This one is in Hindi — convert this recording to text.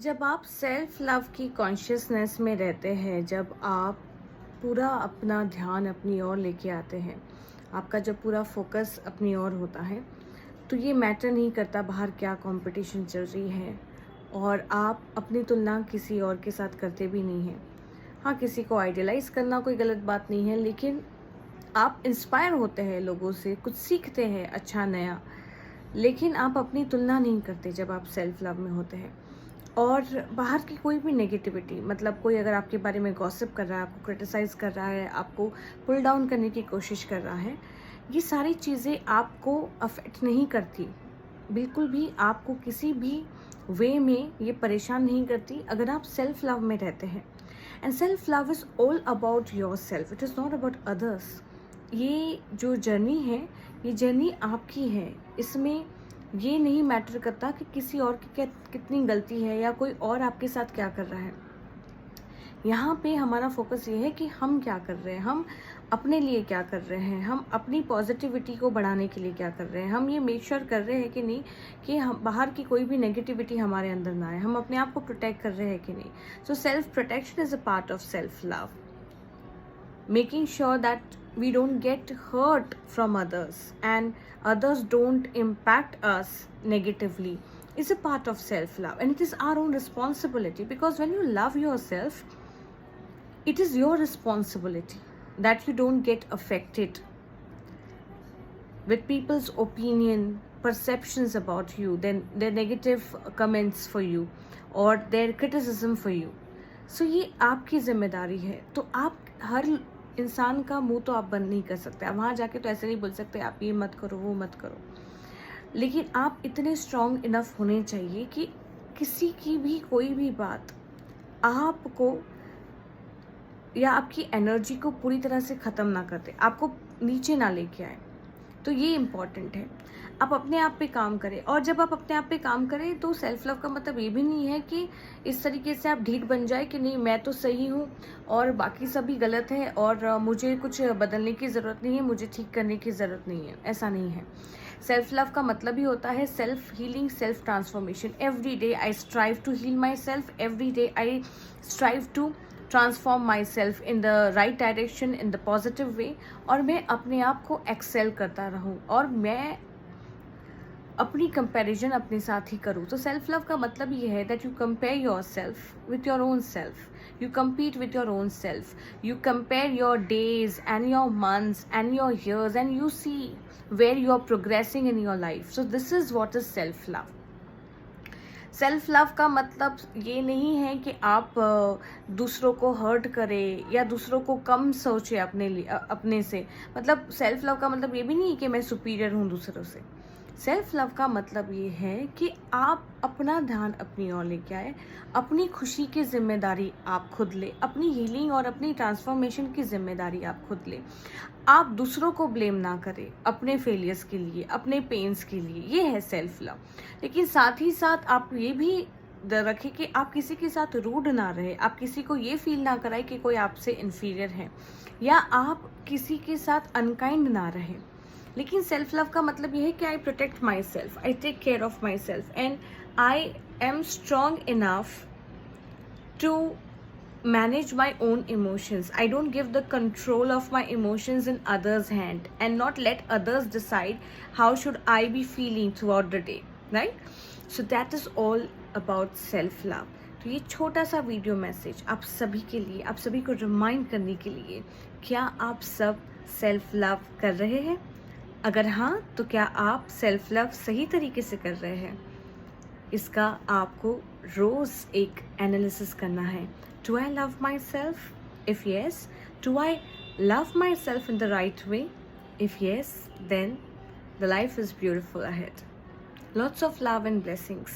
जब आप सेल्फ लव की कॉन्शियसनेस में रहते हैं, जब आप पूरा अपना ध्यान अपनी ओर लेके आते हैं, आपका जब पूरा फोकस अपनी ओर होता है, तो ये मैटर नहीं करता बाहर क्या कंपटीशन चल रही है और आप अपनी तुलना किसी और के साथ करते भी नहीं हैं। हाँ, किसी को आइडियलाइज करना कोई गलत बात नहीं है, लेकिन आप इंस्पायर होते हैं लोगों से, कुछ सीखते हैं अच्छा नया, लेकिन आप अपनी तुलना नहीं करते जब आप सेल्फ लव में होते हैं। और बाहर की कोई भी नेगेटिविटी, मतलब कोई अगर आपके बारे में गॉसिप कर रहा है, आपको क्रिटिसाइज़ कर रहा है, आपको पुल डाउन करने की कोशिश कर रहा है, ये सारी चीज़ें आपको अफेक्ट नहीं करती। बिल्कुल भी आपको किसी भी वे में ये परेशान नहीं करती अगर आप सेल्फ लव में रहते हैं। And self love is all about your self, it is not about others. ये जो जर्नी है, ये जर्नी आपकी है। इसमें ये नहीं मैटर करता कि किसी और की कितनी गलती है या कोई और आपके साथ क्या कर रहा है। यहाँ पे हमारा फोकस ये है कि हम क्या कर रहे हैं, हम अपने लिए क्या कर रहे हैं, हम अपनी पॉजिटिविटी को बढ़ाने के लिए क्या कर रहे हैं, हम ये मेक श्योर कर रहे हैं कि नहीं कि हम बाहर की कोई भी नेगेटिविटी हमारे अंदर ना आए, हम अपने आप को प्रोटेक्ट कर रहे हैं कि नहीं। So self protection is a part of self love. Making sure that we don't get hurt from others and others don't impact us negatively is a part of self-love, and it is our own responsibility, because when you love yourself, it is your responsibility that you don't get affected with people's opinion, perceptions about you, then their negative comments for you or their criticism for you. So ये आपकी जिम्मेदारी है। तो आप हर इंसान का मुंह तो आप बंद नहीं कर सकते, आप वहाँ जाके तो ऐसे नहीं बोल सकते आप ये मत करो वो मत करो, लेकिन आप इतने स्ट्रॉन्ग इनफ होने चाहिए कि किसी की भी कोई भी बात आपको या आपकी एनर्जी को पूरी तरह से ख़त्म ना कर दे, आपको नीचे ना लेके आए। तो ये इम्पॉर्टेंट है, आप अपने आप पे काम करें। और जब आप अपने आप पे काम करें तो सेल्फ लव का मतलब ये भी नहीं है कि इस तरीके से आप ढीठ बन जाए कि नहीं मैं तो सही हूँ और बाकी सभी गलत है और मुझे कुछ बदलने की ज़रूरत नहीं है, मुझे ठीक करने की ज़रूरत नहीं है। ऐसा नहीं है। सेल्फ लव का मतलब ही होता है self healing, self transformation. Every day I strive to heal myself, every day I strive to transform myself in the right direction, in the positive way, और मैं अपने आप को एक्सेल करता रहूं और मैं अपनी कंपैरिजन अपने साथ ही करूं। तो सेल्फ लव का मतलब ये है that you compare your self with your own self, you compete with your own self, you compare your days and your months and your years and you see where you are progressing in your life. So this is what is self love. Self love का मतलब ये नहीं है कि आप दूसरों को हर्ट करें या दूसरों को कम सोचे अपने लिए अपने से। मतलब सेल्फ लव का मतलब ये भी नहीं है कि मैं सुपीरियर हूँ दूसरों से। सेल्फ लव का मतलब ये है कि आप अपना ध्यान अपनी ओर लेके आए, अपनी खुशी की जिम्मेदारी आप खुद ले, अपनी हीलिंग और अपनी ट्रांसफॉर्मेशन की जिम्मेदारी आप खुद ले। आप दूसरों को ब्लेम ना करें अपने फेलियर्स के लिए, अपने पेन्स के लिए। ये है सेल्फ लव। लेकिन साथ ही साथ आप ये भी रखें कि आप किसी के साथ रूड ना रहे, आप किसी को ये फील ना कराए कि कोई आपसे इन्फीरियर है, या आप किसी के साथ अनकाइंड ना रहे। लेकिन सेल्फ लव का मतलब ये है कि I protect myself, I take care of myself and I am strong enough to manage my own emotions. I don't give the control of my emotions in others' hand and not let others decide how should I be feeling throughout the day, right? So that is all about self love. तो ये छोटा सा वीडियो मैसेज आप सभी के लिए, आप सभी को रिमाइंड करने के लिए, क्या आप सब सेल्फ लव कर रहे हैं? अगर हाँ, तो क्या आप सेल्फ लव सही तरीके से कर रहे हैं? इसका आपको रोज़ एक एनालिसिस करना है। Do I love myself? If yes, do I love myself in the right way? If yes, then the life is beautiful ahead. Lots of love and blessings.